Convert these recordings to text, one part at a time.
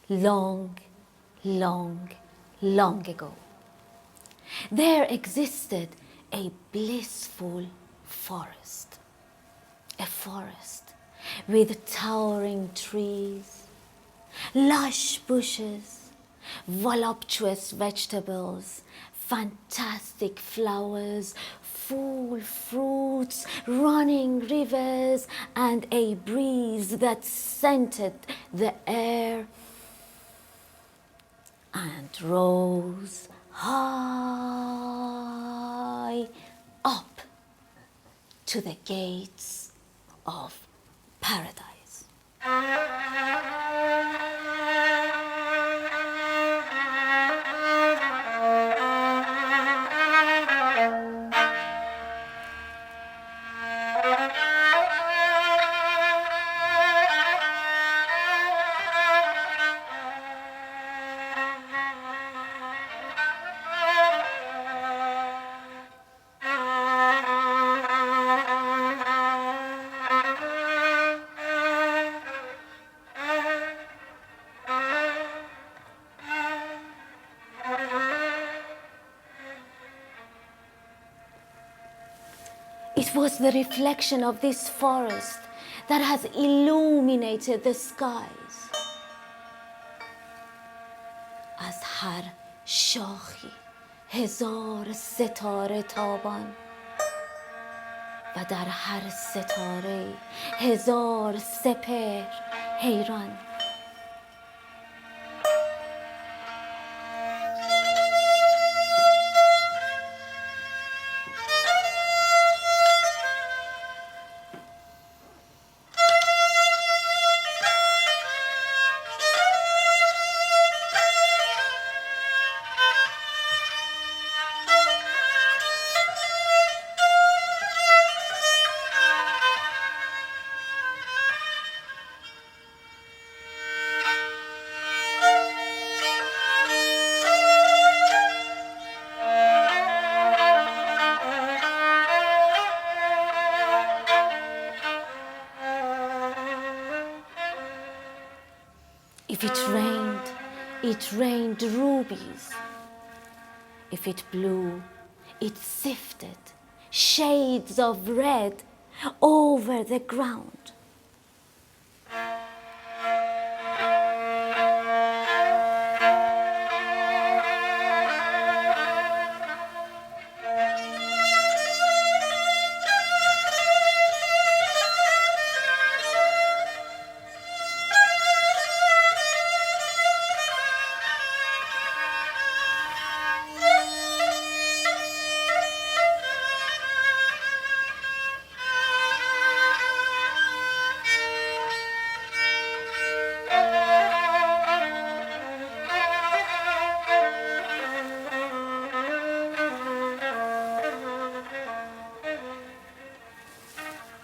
long, long, long ago, there existed a blissful forest. A forest with towering trees, lush bushes, voluptuous vegetables, fantastic flowers, full fruits, running rivers, and a breeze that scented the air and rose high up to the gates of paradise. It was the reflection of this forest that has illuminated the skies. از هر شاخی هزار ستاره تابان و در هر ستاره هزار سپهر حیران. If it rained rubies. If it blew, it sifted shades of red over the ground.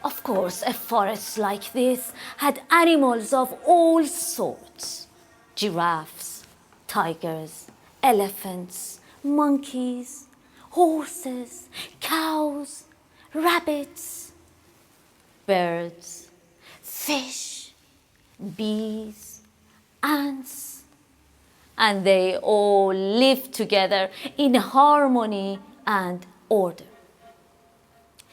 Of course, a forest like this had animals of all sorts: giraffes, tigers, elephants, monkeys, horses, cows, rabbits, birds, fish, bees, ants, and they all lived together in harmony and order.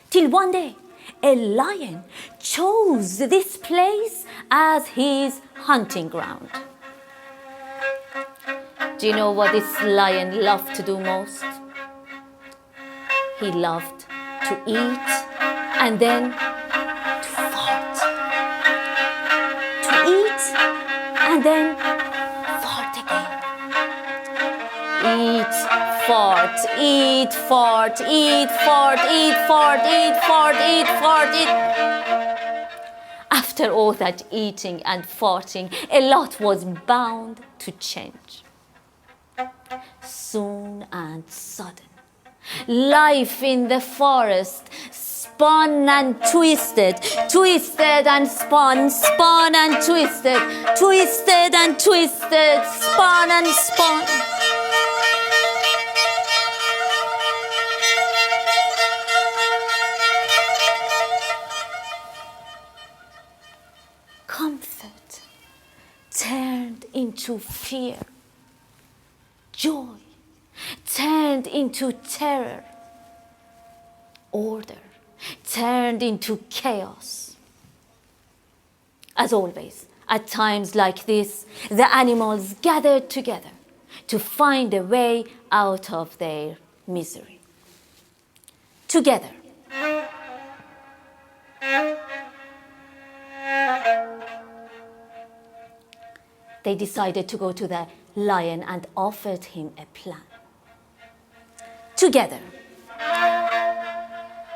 Till one day, a lion chose this place as his hunting ground. Do you know what this lion loved to do most? He loved to eat and then to fart. To eat and then fart again. Eat, fart, eat, fart, eat, fart, eat, fart, eat, fart, eat, fart, eat. After all that eating and farting, a lot was bound to change. Soon and sudden, life in the forest spun and twisted, twisted and spun, spun and twisted, twisted and twisted, spun and spun. Comfort, turned into fear. Joy turned into terror. Order turned into chaos. As always, at times like this, the animals gathered together to find a way out of their misery. Together. They decided to go to the lion and offered him a plan. Together,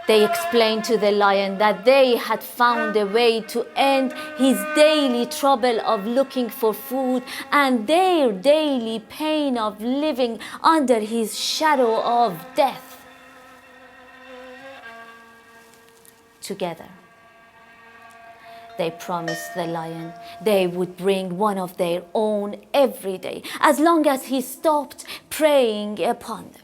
they explained to the lion that they had found a way to end his daily trouble of looking for food and their daily pain of living under his shadow of death. Together, they promised the lion they would bring one of their own every day, as long as he stopped preying upon them.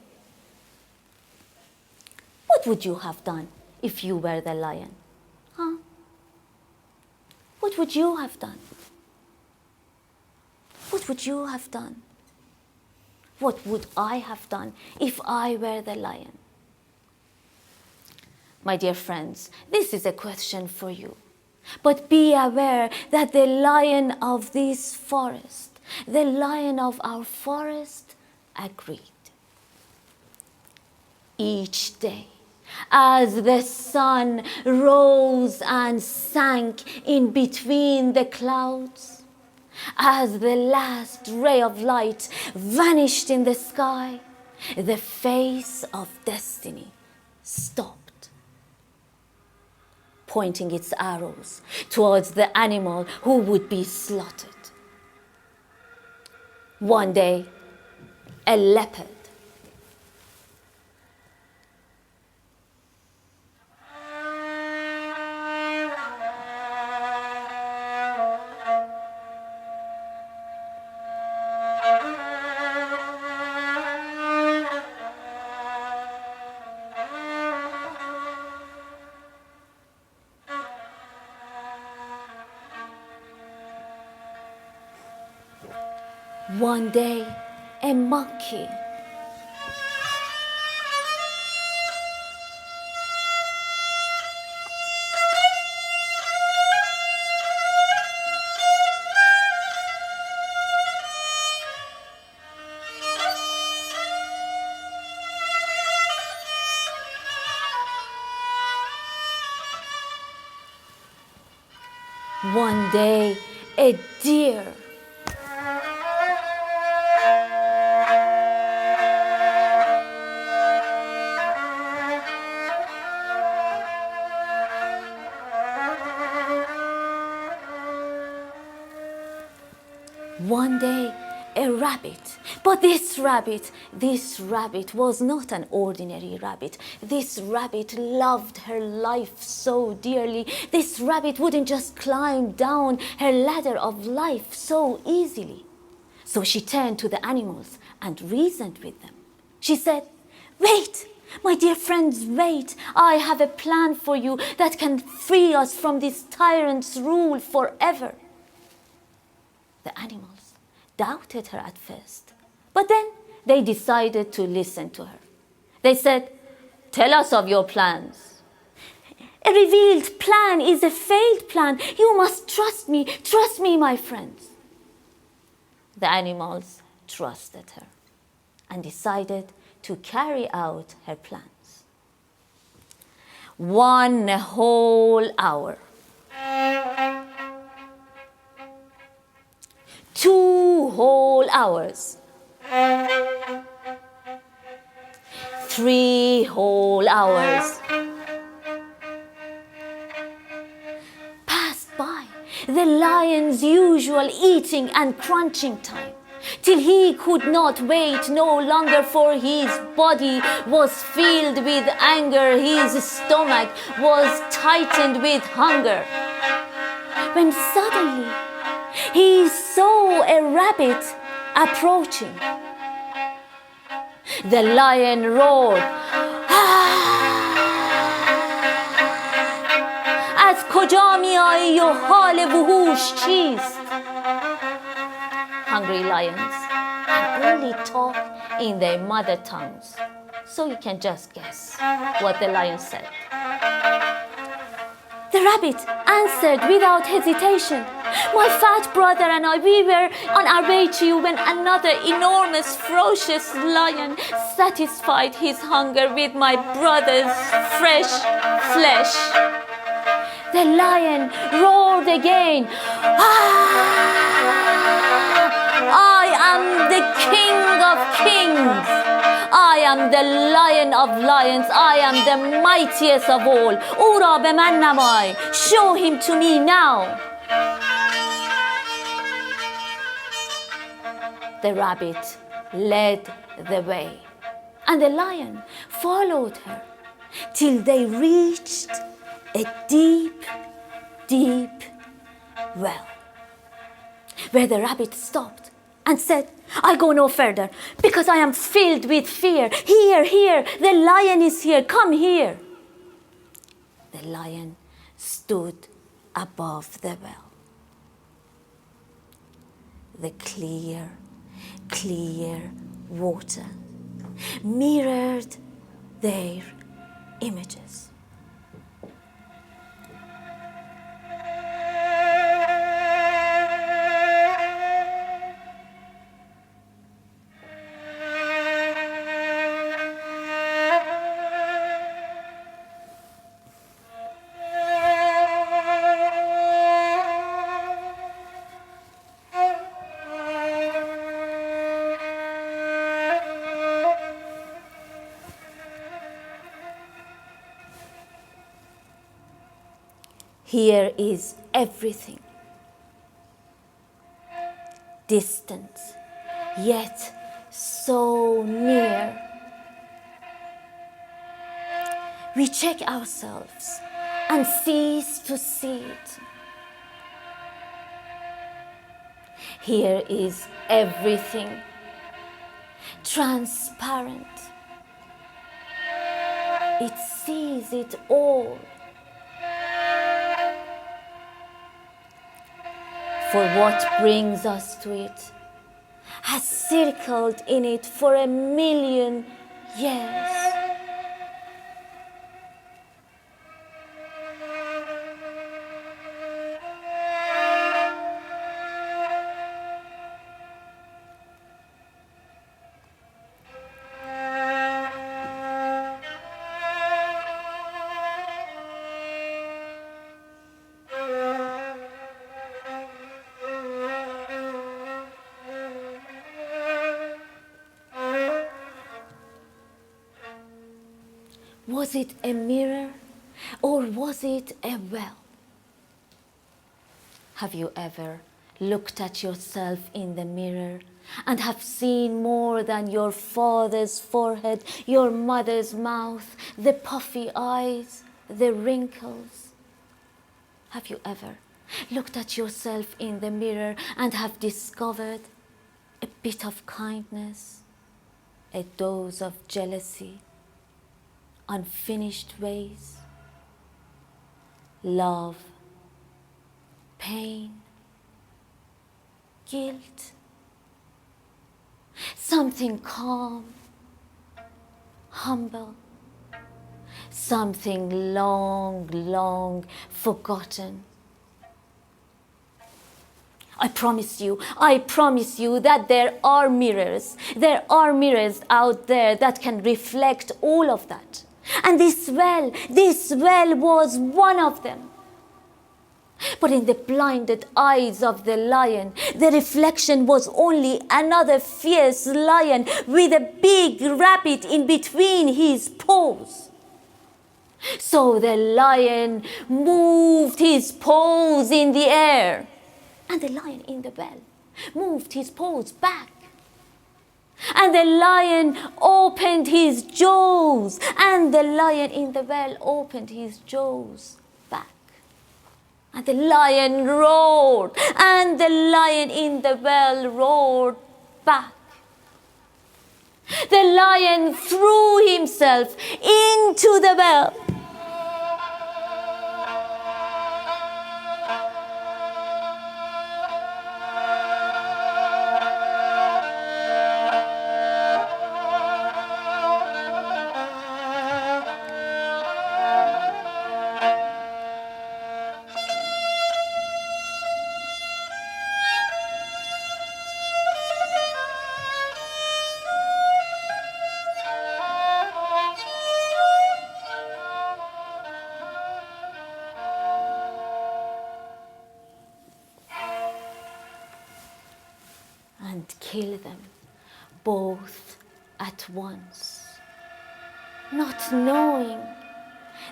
What would you have done if you were the lion? Huh? What would you have done? What would you have done? What would I have done if I were the lion? My dear friends, this is a question for you. But be aware that the lion of this forest, the lion of our forest, agreed. Each day, as the sun rose and sank in between the clouds, as the last ray of light vanished in the sky, the face of destiny stopped, pointing its arrows towards the animal who would be slaughtered. One day, a leopard One day, a monkey One day, a deer One day, a rabbit. But this rabbit was not an ordinary rabbit. This rabbit loved her life so dearly. This rabbit wouldn't just climb down her ladder of life so easily. So she turned to the animals and reasoned with them. She said, "Wait, my dear friends, wait. I have a plan for you that can free us from this tyrant's rule forever." The animals doubted her at first, but then they decided to listen to her. They said, "Tell us of your plans." "A revealed plan is a failed plan. You must trust me, my friends." The animals trusted her and decided to carry out her plans. 1 whole hour. 2 whole hours. 3 whole hours. Passed by the lion's usual eating and crunching time, till he could not wait no longer, for his body was filled with anger, his stomach was tightened with hunger. When suddenly he saw a rabbit approaching. The lion roared, "از کجا میایی و حال وحوش چیست؟" hungry lions can only talk in their mother tongues. So you can just guess what the lion said. The rabbit answered without hesitation, "My fat brother and I, we were on our way to you when another enormous, ferocious lion satisfied his hunger with my brother's fresh flesh." The lion roared again, "I am the king of kings. I am the lion of lions. I am the mightiest of all. او را به من نمای. Show him to me now." The rabbit led the way, and the lion followed her till they reached a deep, deep well, where the rabbit stopped and said, "I go no further because I am filled with fear. Here, here, the lion is here. Come here." The lion stood above the well. The clear, clear water mirrored their images. Here is everything. Distant, yet so near. We check ourselves and cease to see it. Here is everything. Transparent. It sees it all. For what brings us to it has circled in it for 1,000,000 years. Was it a mirror or was it a well? Have you ever looked at yourself in the mirror and have seen more than your father's forehead, your mother's mouth, the puffy eyes, the wrinkles? Have you ever looked at yourself in the mirror and have discovered a bit of kindness, a dose of jealousy, unfinished ways, love, pain, guilt, something calm, humble, something long, long forgotten? I promise you that there are mirrors out there that can reflect all of that. And this well was one of them. But in the blinded eyes of the lion, the reflection was only another fierce lion with a big rabbit in between his paws. So the lion moved his paws in the air, and the lion in the well moved his paws back. And the lion opened his jaws, and the lion in the well opened his jaws back. And the lion roared, and the lion in the well roared back. The lion threw himself into the well. and kill them both at once, not knowing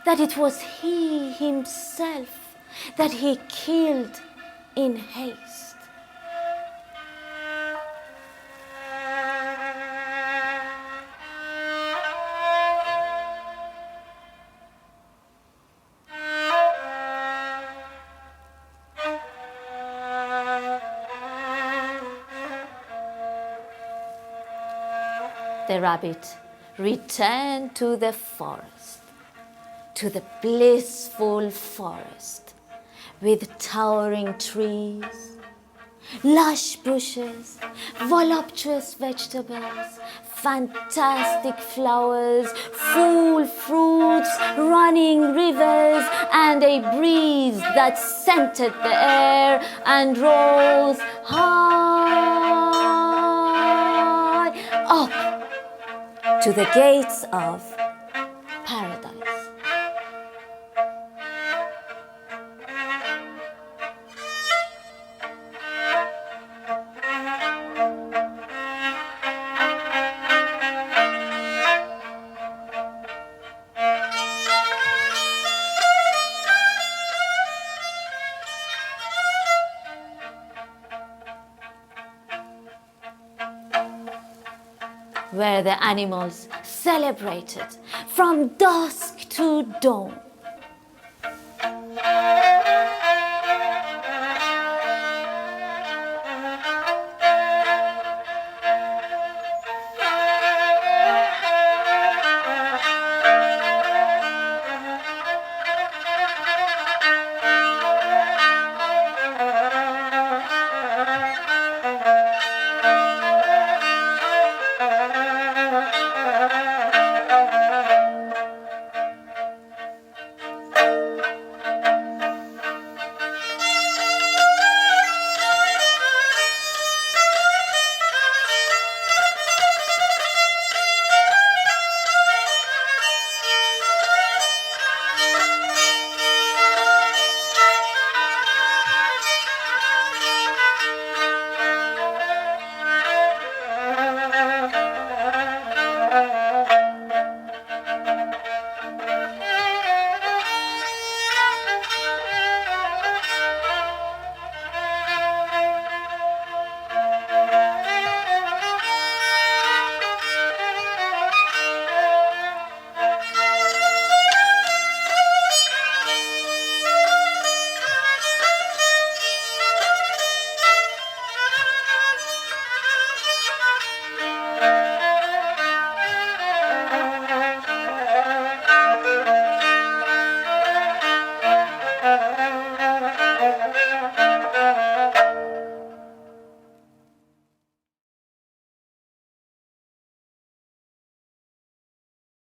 that it was he himself that he killed in haste. The rabbit returned to the forest, to the blissful forest with towering trees, lush bushes, voluptuous vegetables, fantastic flowers, full fruits, running rivers, and a breeze that scented the air and rose high up to the gates of paradise. Where the animals celebrated from dusk to dawn,